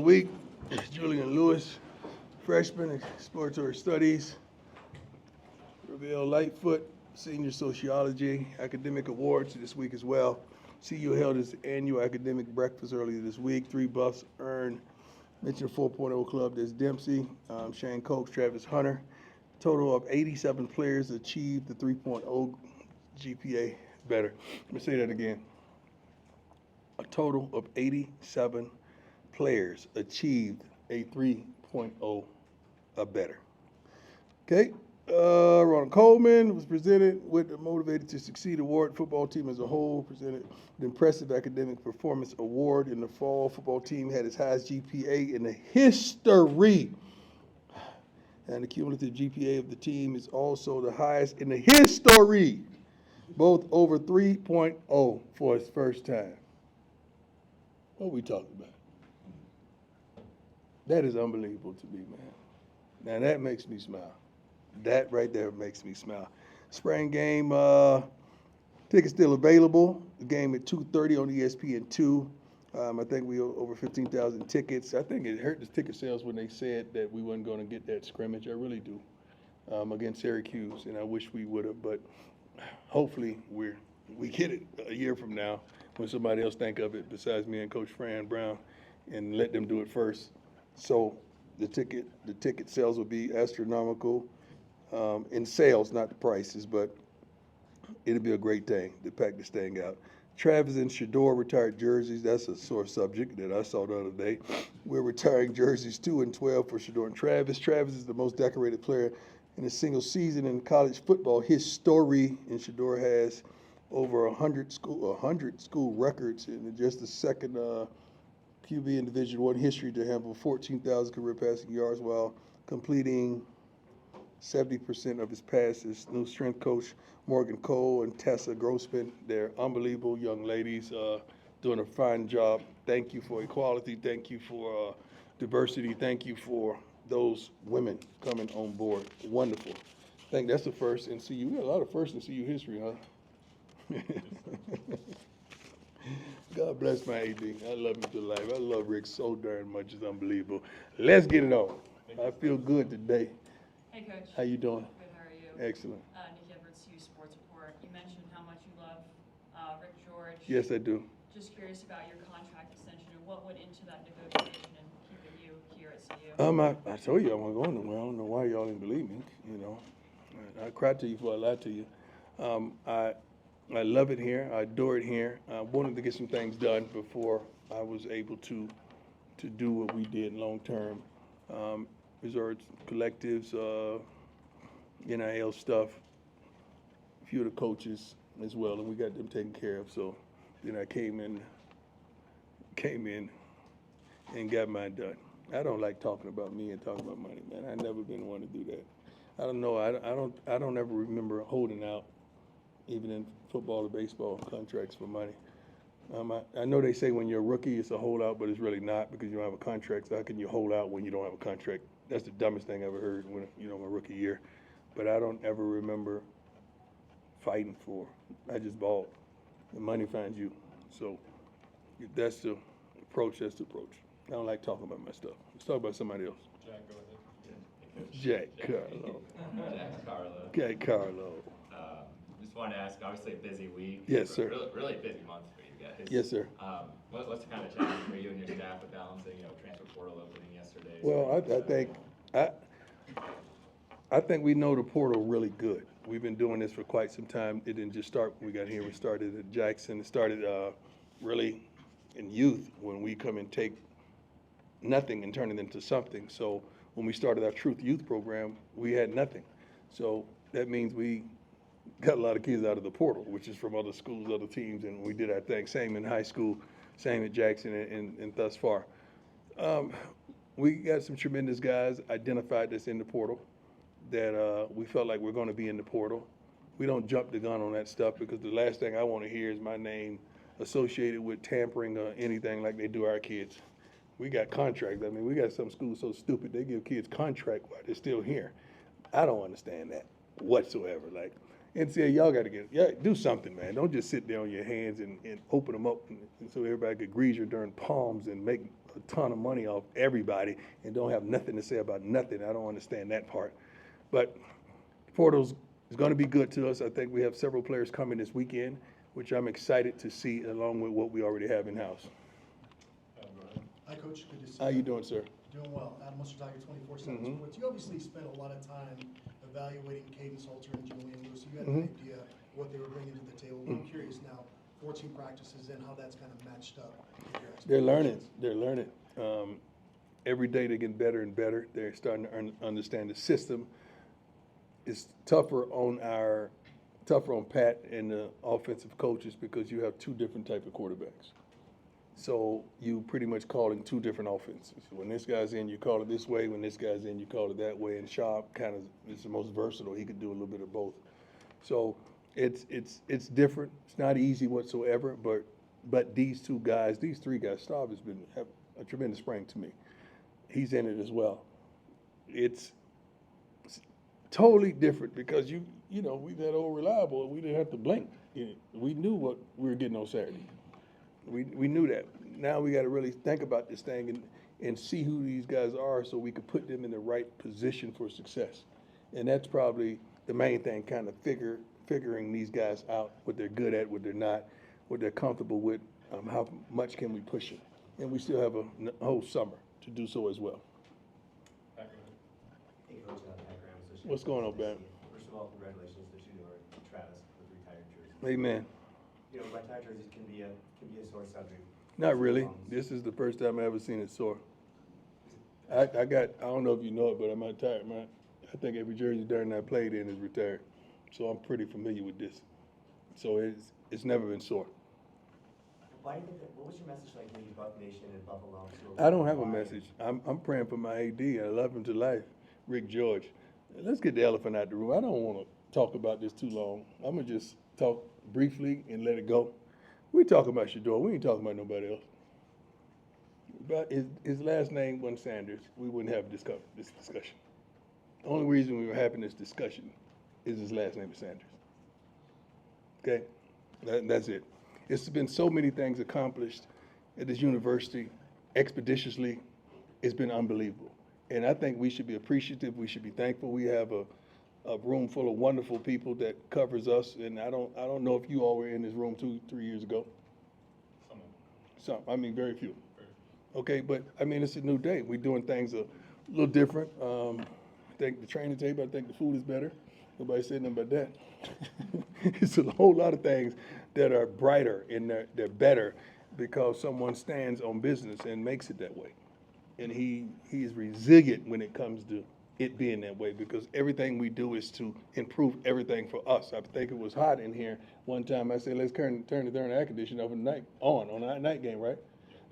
week. Julian Lewis, freshman, exploratory studies. Ravel Lightfoot, senior sociology, academic awards this week as well. CU held its annual academic breakfast earlier this week. 3 buffs earned. Mentioned 4.0 club, there's Dempsey, Shane Cokes, Travis Hunter. Total of 87 players achieved the 3.0 GPA better. Let me say that again. A total of 87 players achieved a 3.0 or better. Okay, Ronald Coleman was presented with the Motivated to Succeed Award. Football team as a whole presented the Impressive Academic Performance Award in the fall. Football team had its highest GPA in the history. And the cumulative GPA of the team is also the highest in the history, both over 3.0 for its first time. What are we talking about? That is unbelievable to me, man. Now that makes me smile. That right there makes me smile. Spring game, tickets still available. The game at 2:30 on ESPN2. I think we over 15,000 tickets. I think it hurt the ticket sales when they said that we weren't going to get that scrimmage. I really do. Against Syracuse, and I wish we would have, but hopefully we get it a year from now when somebody else think of it besides me and Coach Fran Brown, and let them do it first. So the ticket sales will be astronomical in sales, not the prices, but it'll be a great thing to pack this thing out. Travis and Shedeur retired jerseys. That's a sore subject that I saw the other day. We're retiring jerseys 2 and 12 for Shedeur and Travis. Travis is the most decorated player in a single season in college football history, and Shedeur has over 100 school records, and just the second QB in Division I history to have over 14,000 career passing yards while completing 70% of his passes. New strength coach Morgan Cole and Tessa Grossman, they're unbelievable young ladies, doing a fine job. Thank you for equality. Thank you for diversity. Thank you for those women coming on board. Wonderful. I think that's the first in CU. We got a lot of firsts in CU history, huh? God bless my AD. I love him to life. I love Rick so darn much. It's unbelievable. Let's get it on. I feel good today. Hey, Coach. How you doing? Good, how are you? Excellent. Nikki Edwards, CU Sports Report. You mentioned how much you love Rick George. Yes, I do. Just curious about your contract extension and what went into that negotiation and keeping you here at CU. I told you I wasn't going nowhere. I don't know why y'all didn't believe me. You know, I cried to you before I lied to you. I love it here. I adore it here. I wanted to get some things done before I was able to do what we did long term. Resorts, collectives, NIL stuff, a few of the coaches as well, and we got them taken care of. So then I came in and got mine done. I don't like talking about me and talking about money, man. I've never been one to do that. I don't know. I don't ever remember holding out, even in football or baseball, contracts for money. I know they say when you're a rookie it's a holdout, but it's really not because you don't have a contract. So how can you hold out when you don't have a contract? That's the dumbest thing I ever heard when my rookie year. But I don't ever remember fighting for. I just balled. The money finds you. So if that's the approach. That's the approach. I don't like talking about my stuff. Let's talk about somebody else. Jack, go ahead. Jack Carlo. Jack Carlo. Jack Carlo. Just wanted to ask, obviously a busy week. Yes, sir. Really busy month for you guys. Yes, sir. What's the kind of challenge for you and your staff with balancing, transfer portal opening yesterday? Well, I think we know the portal really good. We've been doing this for quite some time. It didn't just start when we got here. We started at Jackson. It started really in youth when we come and take nothing and turn it into something. So when we started our Truth Youth program, we had nothing. So that means we got a lot of kids out of the portal, which is from other schools, other teams, and we did our thing. Same in high school, same at Jackson, and thus far. We got some tremendous guys identified that's in the portal that we felt like we're going to be in the portal. We don't jump the gun on that stuff because the last thing I want to hear is my name associated with tampering or anything like they do our kids. We got contracts. I mean, we got some schools so stupid they give kids contract while they're still here. I don't understand that whatsoever. Like, NCAA, y'all got to do something, man. Don't just sit there on your hands and open them up and so everybody could grease your darn palms and make a ton of money off everybody and don't have nothing to say about nothing. I don't understand that part. But portals is going to be good to us. I think we have several players coming this weekend, which I'm excited to see along with what we already have in-house. Hi, Coach. Good to see you. How you doing, sir? Doing well. Adam Muster-Tiger, 24/7 Mhm. Sports. You obviously spent a lot of time evaluating Caden Salter and Julian Lewis. You had Mhm. an idea what they were bringing to the table. I'm curious now, 14 practices in, how that's kind of matched up with your They're learning. expectations. They're learning. Every day they're getting better and better. They're starting to understand the system. It's tougher on Pat and the offensive coaches because you have two different type of quarterbacks. So you pretty much calling two different offenses. When this guy's in, you call it this way. When this guy's in, you call it that way. And Sharp kind of is the most versatile. He could do a little bit of both. So it's different. It's not easy whatsoever. But these two guys, these three guys, Staub has been have a tremendous spring to me. He's in it as well. It's totally different because you know we've had old reliable and we didn't have to blink. We knew what we were getting on Saturday. We knew that. Now we got to really think about this thing and see who these guys are so we could put them in the right position for success. And that's probably the main thing, kind of figuring these guys out, what they're good at, what they're not, what they're comfortable with, how much can we push them. And we still have a whole summer to do so as well. Back Hey, Coach, Pat Graham, Associate What's going on, Coach. Ben? First of all, congratulations to Shedeur and Travis with retired jerseys. Amen. You know, retired jerseys can be a sore subject. Not really. This is the first time I ever seen it sore. I don't know if you know it, but I'm retired, man. I think every jersey Darren and I played in is retired. So I'm pretty familiar with this. So it's never been sore. Why do you think that, what was your message like when you Buff Nation and Buffalo? I don't have a message. I'm praying for my AD. I love him to life, Rick George. Let's get the elephant out the room. I don't want to talk about this too long. I'm going to just talk briefly and let it go. We talking about Shedeur. We ain't talking about nobody else. But his last name wasn't Sanders. We wouldn't have this discussion. The only reason we were having this discussion is his last name is Sanders. Okay? That's it. It's been so many things accomplished at this university expeditiously. It's been unbelievable. And I think we should be appreciative. We should be thankful. We have a room full of wonderful people that covers us. And I don't know if you all were in this room 2-3 years ago. Some, I mean, very few. Okay, but I mean, it's a new day. We're doing things a little different. I think the training table, I think the food is better. Nobody said nothing about that. It's a whole lot of things that are brighter and they're better because someone stands on business and makes it that way. And he is resilient when it comes to it being that way because everything we do is to improve everything for us. I think it was hot in here one time. I said, let's turn the darn air conditioner on a night game, right?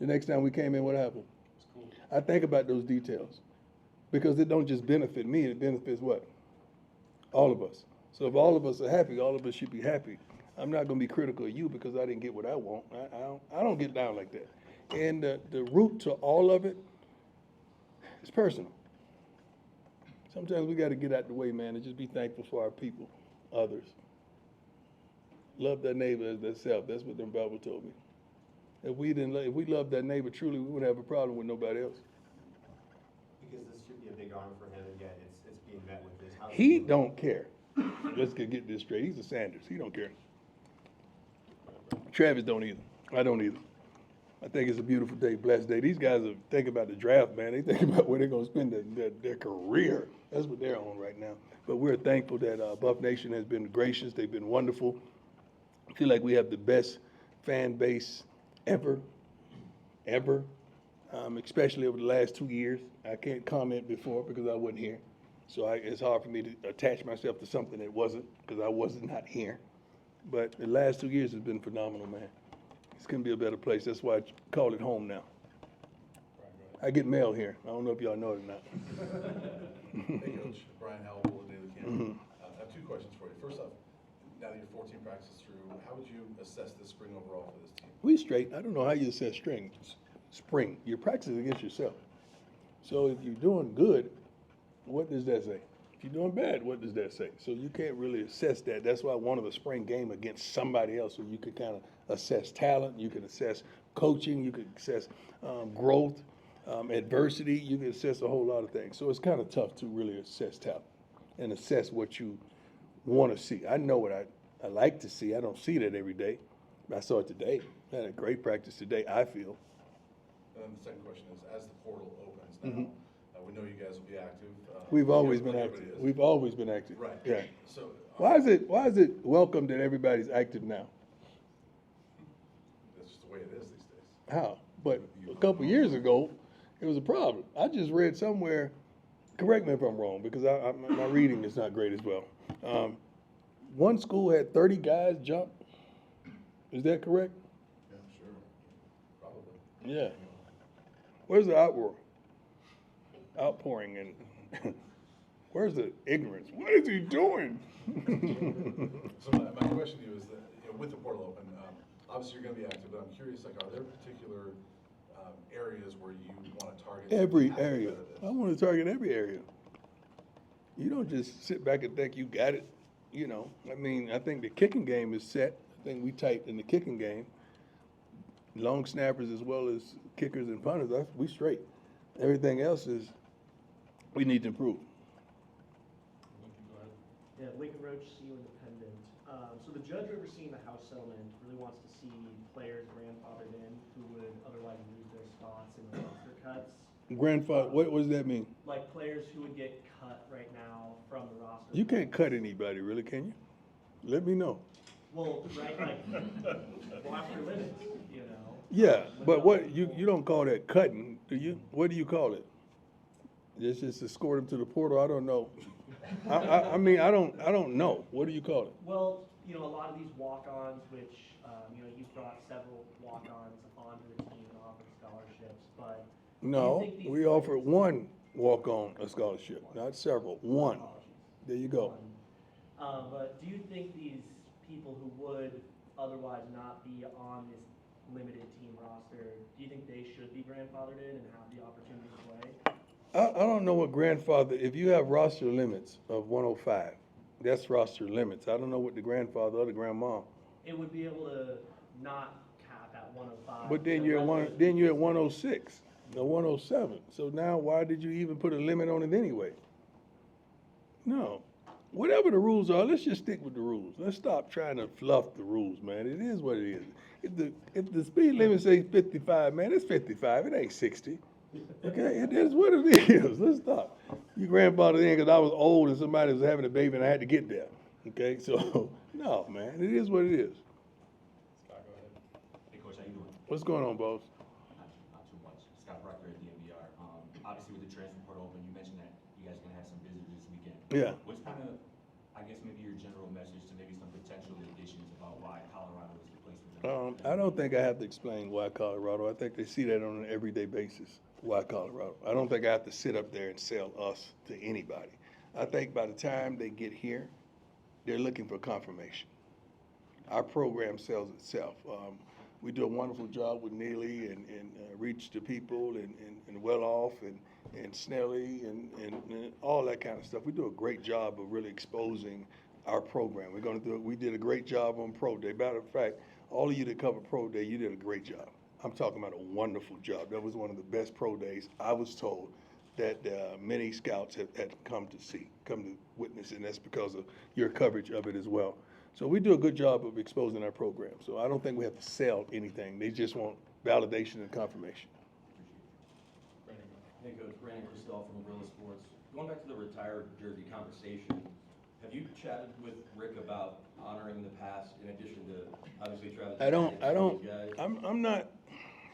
The next time we came in, what happened? Cool. I think about those details because it don't just benefit me, it benefits what? All of us. So if all of us are happy, all of us should be happy. I'm not going to be critical of you because I didn't get what I want. I don't get down like that. And the root to all of it is personal. Sometimes we got to get out the way, man, and just be thankful for our people, others. Love thy neighbor as thyself. That's what the Bible told me. If we loved that neighbor truly, we wouldn't have a problem with nobody else. Because this should be a big honor for him, and yet it's being met with this. How's He it don't care. Let's get this straight. He's a Sanders. He don't care. Travis don't either. I don't either. I think it's a beautiful day, blessed day. These guys are thinking about the draft, man. They think about where they're going to spend their career. That's what they're on right now. But we're thankful that Buff Nation has been gracious. They've been wonderful. I feel like we have the best fan base ever, especially over the last 2 years. I can't comment before because I wasn't here. So it's hard for me to attach myself to something that wasn't because I was not here. But the last 2 years has been phenomenal, man. It's going to be a better place. That's why I call it home now. I get mail here. I don't know if y'all know it or not. Hey, Coach. Brian Howell, Daily Camp. I have two questions for you. First off, now that you're 14 practices through, how would you assess the spring overall for this team? We straight. I don't know how you assess spring. You're practicing against yourself. So if you're doing good, what does that say? If you're doing bad, what does that say? So you can't really assess that. That's why I wanted a spring game against somebody else so you could kind of assess talent, you can assess coaching, you can assess growth. adversity, you can assess a whole lot of things. So it's kind of tough to really assess talent and assess what you want to see. I know what I like to see. I don't see that every day. I saw it today. I had a great practice today, I feel. And then the second question is, as the portal opens Mhm. now, we know you guys will be active. We've you always guys been like active. everybody is. We've always been active. Right. Yeah. So. Why is it welcome that everybody's active now? That's just the way it is these days. How? But a couple years ago, it was a problem. I just read somewhere, correct me if I'm wrong, because my reading is not great as well. One school had 30 guys jump. Is that correct? Yeah, sure. Probably. Yeah. Where's the outpouring and where's the ignorance? What is he doing? So my question to you is that, with the portal open, obviously you're going to be active, but I'm curious, like, are there particular areas where you want to target? Every some area. athletes? I want to target every area. You don't just sit back and think you got it. I mean, I think the kicking game is set. I think we tight in the kicking game. Long snappers as well as kickers and punters, we straight. Everything else is, we need to improve. Yeah, Lincoln Roach, CEO Independent. So the judge overseeing the House settlement really wants to see players grandfathered in who would otherwise lose their spots in the roster cuts. Grandfather, what does that mean? Like players who would get cut right now from the roster. You can't cut anybody, really, can you? Let me know. Well, right, like, roster limits, Yeah, but what, you don't call that cutting, do you? What do you call it? Just escort them to the portal? I don't know. I mean, I don't know. What do you call it? Well, a lot of these walk-ons, which, you've brought several walk-ons onto the team and offered scholarships, but. do you No, think these we offer one walk-on a scholarship, not several. One. There you go. But do you think these people who would otherwise not be on this limited team roster, do you think they should be grandfathered in and have the opportunity to play? I don't know what grandfather, if you have roster limits of 105, that's roster limits. I don't know what the grandfather or the grandma. It would be able to not cap at 105. But then so you're let the- then you're at 106, or 107. So now why did you even put a limit on it anyway? No. Whatever the rules are, let's just stick with the rules. Let's stop trying to fluff the rules, man. It is what it is. If the speed limit says 55, man, it's 55. It ain't 60. Okay, it is what it is. Let's stop. You grandfathered in because I was old and somebody was having a baby and I had to get there. Okay, so no, man, it is what it is. Scott, go ahead. Hey, Coach, how you doing? What's going on, boss? Not too much. Scott Proctor at the NBR. Obviously, with the transfer portal open, you mentioned that you guys are gonna have some visitors this weekend. Yeah. What's kind of, I guess, maybe your general message to maybe some potential additions about why Colorado is the place for them? I don't think I have to explain why Colorado. I think they see that on an everyday basis. Why Colorado? I don't think I have to sit up there and sell us to anybody. I think by the time they get here, they're looking for confirmation. Our program sells itself. We do a wonderful job with Neely and Reach the People and Well Off and Snelly and all that kind of stuff. We do a great job of really exposing our program. We did a great job on Pro Day. Matter of fact, all of you that cover Pro Day, you did a great job. I'm talking about a wonderful job. That was one of the best pro days, I was told, that many scouts had come to witness, and that's because of your coverage of it as well. So we do a good job of exposing our program. So I don't think we have to sell anything. They just want validation and confirmation. Hey, Coach, Brandon Christelle from Gorilla Sports. Going back to the retired jersey conversation, have you chatted with Rick about honoring the past in addition to obviously Travis? These guys I'm not.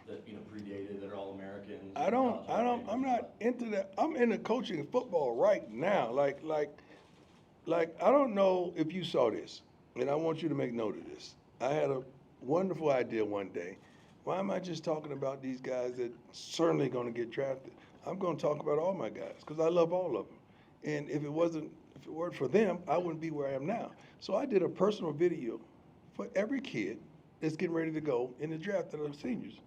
that predated, that are all Americans. I'm not into that. I'm into coaching football right now. Like I don't know if you saw this, and I want you to make note of this. I had a wonderful idea one day. Why am I just talking about these guys that certainly going to get drafted? I'm going to talk about all my guys because I love all of them. And if it weren't for them, I wouldn't be where I am now. So I did a personal video for every kid that's getting ready to go in the draft that are seniors.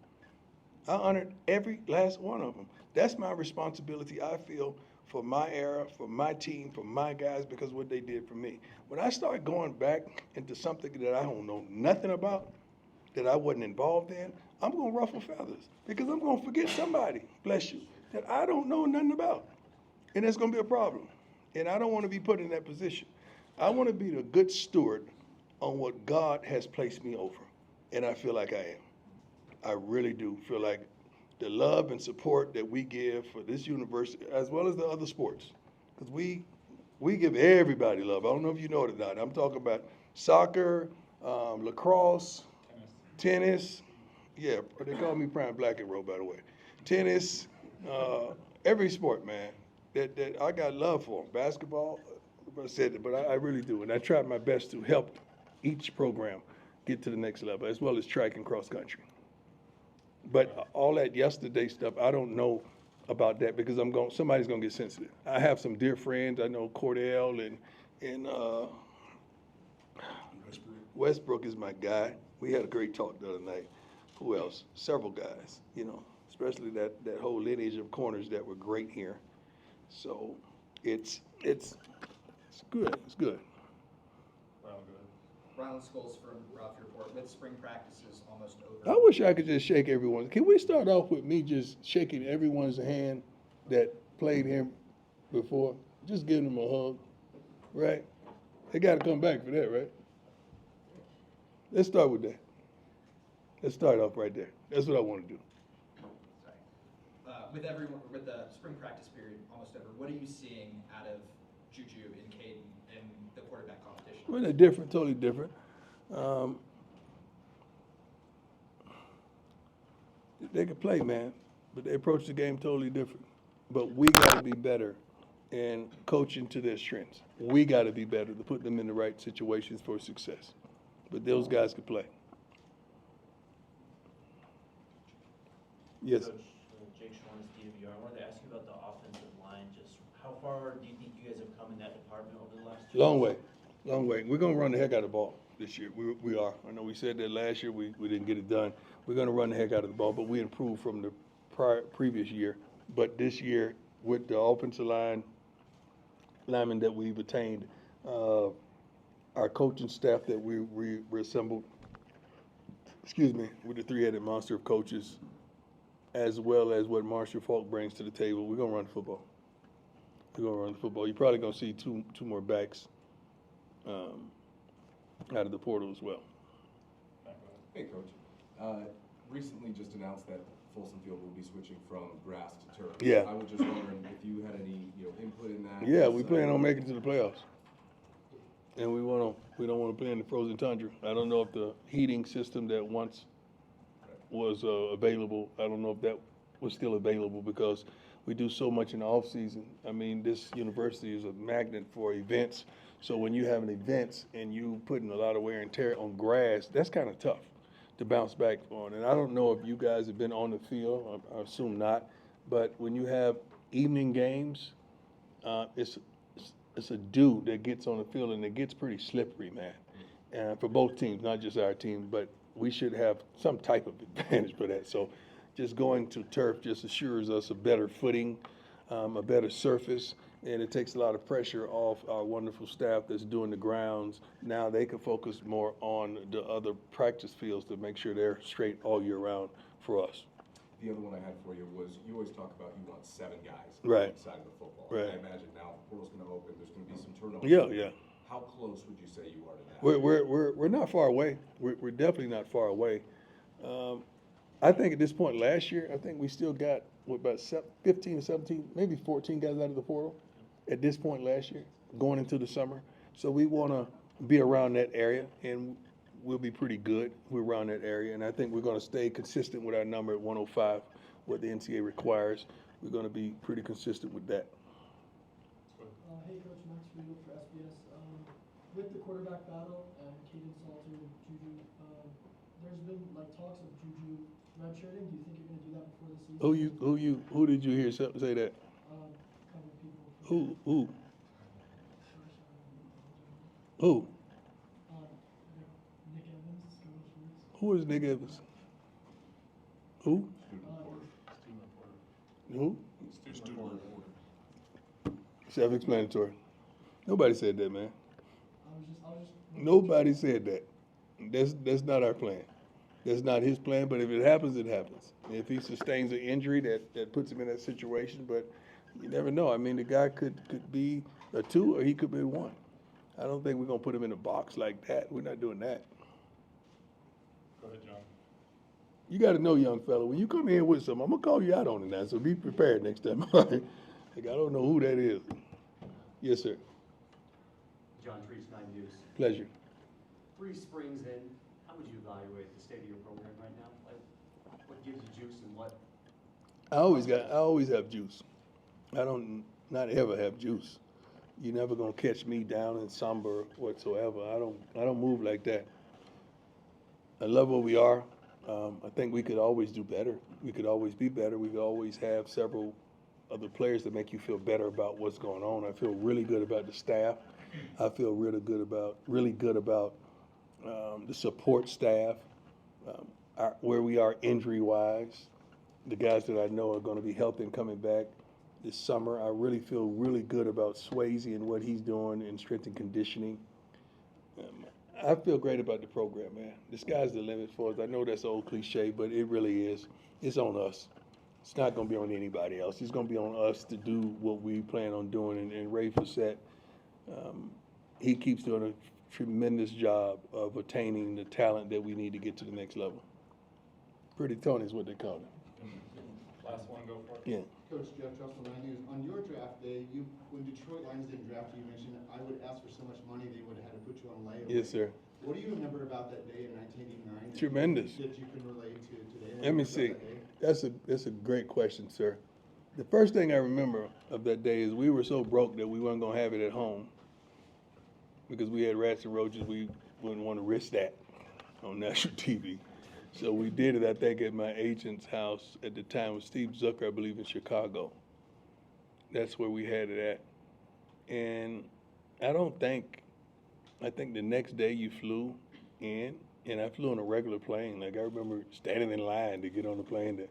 I honored every last one of them. That's my responsibility, I feel, for my era, for my team, for my guys, because of what they did for me. When I start going back into something that I don't know nothing about, that I wasn't involved in, I'm gonna ruffle feathers because I'm gonna forget somebody, bless you, that I don't know nothing about. And that's gonna be a problem. And I don't wanna be put in that position. I wanna be the good steward on what God has placed me over. And I feel like I am. I really do feel like the love and support that we give for this university, as well as the other sports, because we give everybody love. I don't know if you know it or not. I'm talking about soccer, lacrosse, tennis. Yeah, they call me Prime Black and Roll, by the way. Tennis, every sport, man. That I got love for. Basketball, I said it, but I really do, and I try my best to help each program get to the next level, as well as track and cross country. But all that yesterday stuff, I don't know about that because somebody's gonna get sensitive. I have some dear friends. I know Cordell and Westbrook is my guy. We had a great talk the other night. Who else? Several guys, especially that whole lineage of corners that were great here. So it's good. It's good. Ronald Scholes from Ralph Report. With spring practices almost over. I wish I could just shake everyone. Can we start off with me just shaking everyone's hand that played here before? Just giving them a hug, right? They got to come back for that, right? Let's start with that. Let's start off right there. That's what I want to do. Sorry. With the spring practice period almost over, what are you seeing out of Juju and Caden in the quarterback competition? Well, they're different, totally different. They can play, man, but they approach the game totally different. But we got to be better in coaching to their strengths. We got to be better to put them in the right situations for success. But those guys can play. Yes. Coach, Jake Schwartz, DWR. I wanted to ask you about the offensive line. Just how far do you think you guys have come in that department over the last 2 Long years? way, long way. We're gonna run the heck out of the ball this year. We are. I know we said that last year. We didn't get it done. We're gonna run the heck out of the ball, but we improved from the previous year. But this year, with the offensive linemen that we've attained, our coaching staff that we assembled, with the three-headed monster of coaches, as well as what Marshall Falk brings to the table, we're gonna run the football. We're gonna run the football. You're probably gonna see two more backs out of the portal as well. Hey, Coach. Recently just announced that Folsom Field will be switching from grass to turf. Yeah. I was just wondering if you had any, input in that. Yeah, we plan on making it to the playoffs. And we don't want to play in the frozen tundra. I don't know if the heating system that once was available, I don't know if that was still available because we do so much in the off season. I mean, this university is a magnet for events. So when you have an event and you putting a lot of wear and tear on grass, that's kind of tough to bounce back on. And I don't know if you guys have been on the field, I assume not, but when you have evening games, it's a dew that gets on the field and it gets pretty slippery, man. And for both teams, not just our team, but we should have some type of advantage for that. So just going to turf just assures us a better footing, a better surface, and it takes a lot of pressure off our wonderful staff that's doing the grounds. Now they can focus more on the other practice fields to make sure they're straight all year round for us. The other one I had for you was, you always talk about you want 7 guys Right. on each side of the football. Right. I imagine now the portal's gonna open, there's gonna be some turnover. Yeah. How close would you say you are to that? We're not far away. We're definitely not far away. I think at this point last year, I think we still got about 15 or 17, maybe 14 guys out of the portal at this point last year, going into the summer. So we want to be around that area, and we'll be pretty good. We're around that area, and I think we're going to stay consistent with our number at 105, what the NCAA requires. We're going to be pretty consistent with that. Hey, Coach, Max Riegel for SBS. With the quarterback battle and Caden Salter, Juju, there's been talks of Juju redshirting. Do you think you're going to do that before the season? Who did you hear say that? A couple of people. Who? Nick Evans, Scott Schwartz. Who is Nick Evans? Who? Who? Self-explanatory. Nobody said that, man. I was just. Nobody said that. That's not our plan. That's not his plan, but if it happens, it happens. If he sustains an injury, that puts him in that situation, but you never know. I mean, the guy could be a 2 or he could be a 1. I don't think we're gonna put him in a box like that. We're not doing that. Go ahead, John. You gotta know, young fella, when you come in with something, I'm gonna call you out on it now, so be prepared next time. Like, I don't know who that is. Yes, sir. John Trees, 9 News. Pleasure. 3 springs in, how would you evaluate the state of your program right now? Like, what gives you juice and what? I always have juice. I don't not ever have juice. You're never gonna catch me down and somber whatsoever. I don't move like that. I love where we are. I think we could always do better. We could always be better. We could always have several other players that make you feel better about what's going on. I feel really good about the staff. I feel really good about the support staff, where we are injury-wise. The guys that I know are going to be healthy and coming back this summer. I really feel really good about Swayze and what he's doing in strength and conditioning. I feel great about the program, man. The sky's the limit for us. I know that's an old cliche, but it really is. It's on us. It's not going to be on anybody else. It's going to be on us to do what we plan on doing. And Ray Facette, he keeps doing a tremendous job of attaining the talent that we need to get to the next level. Pretty Tony is what they call it. Last one, go for it. Yeah. Coach Jeff Trussell, 9 News. On your draft day, when Detroit Lions didn't draft you, you mentioned I would ask for so much money they would have had to put you on layaway. Yes, sir. What do you remember about that day in 1989? Tremendous. That you can relate to today? Let me see. That's a great question, sir. The first thing I remember of that day is we were so broke that we weren't going to have it at home because we had rats and roaches. We wouldn't want to risk that on national TV. So we did it, I think, at my agent's house at the time with Steve Zucker, I believe, in Chicago. That's where we had it at. And I think the next day you flew in, and I flew on a regular plane. Like, I remember standing in line to get on the plane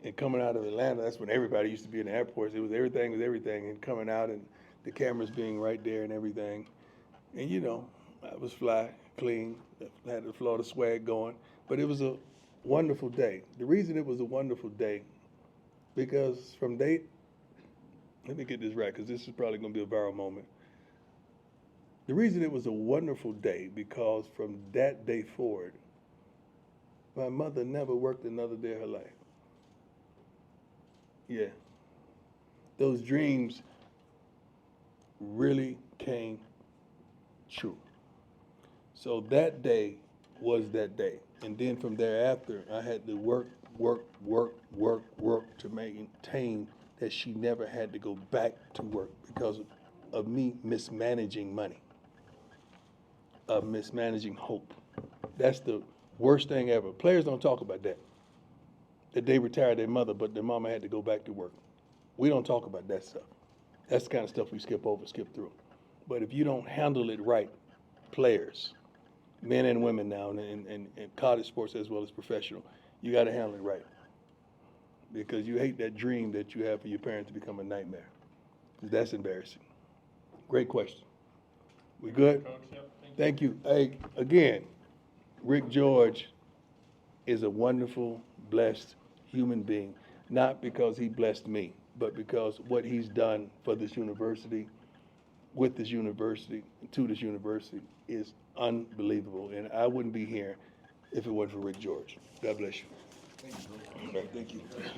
and coming out of Atlanta. That's when everybody used to be in the airports. It was everything, and coming out and the cameras being right there and everything. And, you know, I was fly, clean, had the Florida swag going. But it was a wonderful day. The reason it was a wonderful day, because let me get this right, because this is probably going to be a viral moment. The reason it was a wonderful day, because from that day forward, my mother never worked another day of her life. Yeah. Those dreams really came true. So that day was that day. And then from thereafter, I had to work to maintain that she never had to go back to work because of me mismanaging money, of mismanaging hope. That's the worst thing ever. Players don't talk about that they retired their mother, but their mama had to go back to work. We don't talk about that stuff. That's the kind of stuff we skip through. But if you don't handle it right, players, men and women now, and college sports as well as professional, you got to handle it right. Because you hate that dream that you have for your parents to become a nightmare. Because that's embarrassing. Great question. We good? Coach, yep, Thank you. Hey, again, Rick George is a wonderful, blessed human being, not because he blessed me, but because what he's done for this university, with this university, to this university, is unbelievable. And I wouldn't be here if it wasn't for Rick George. God bless you. Thank you, Coach. All right, thank you.